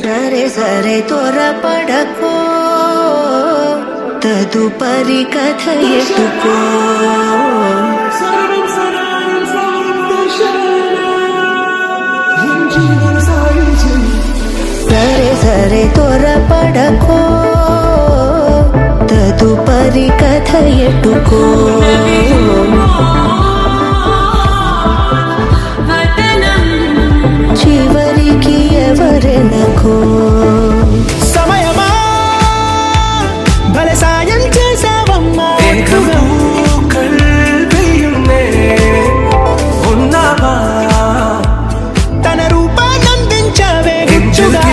సరే సరే త్వరపడకో తదుపరి కథ ఎటుకో సరే సరే త్వరపడకో తదుపరి కథ ఎటుకో చివరికి ఎవరెనకో సమయమా భలే సాయం చేసావమ్మా ఉన్నావా తన రూపాన్ని అందించావే గుచ్చుగా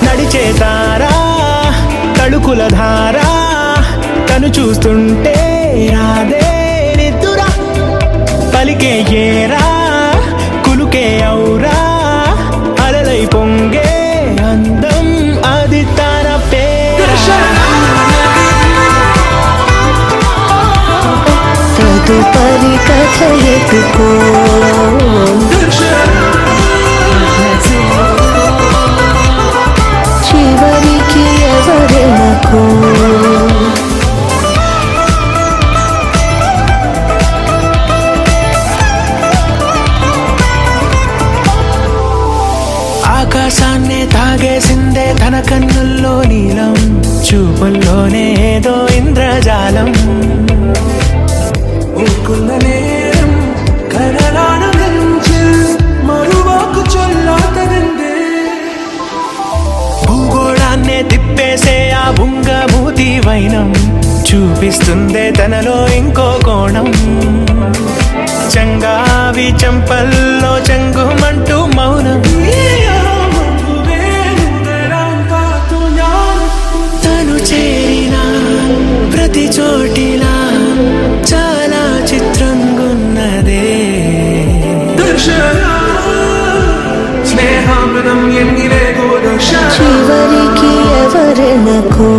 నడిచే తారా తడుకుల ధారా తను చూస్తుంటే రాదే నిద్దురా పలికే ఏరా కులుకే ఔరా అలలై పొంగే అందం అది తన పేరా తదుపరి కథ ఎటుకో చివరికి ఎవరెనకో ఆకాశాన్నే తాగేసిందే తన కన్నుల్లో నీలం చూపుల్లోనే ఏదో ఇంద్రజాలం భూగోళాన్నే తిప్పేసే ఆ బుంగమూతి వైనం చూపిస్తుందే తనలో ఇంకో కోణం చంగావి చంపల్లో చంగుమంటూ మౌనం తను చేరిన ప్రతి చోటిలా చాలా చిత్రంగున్నదే చివరికి ఎవరెనకో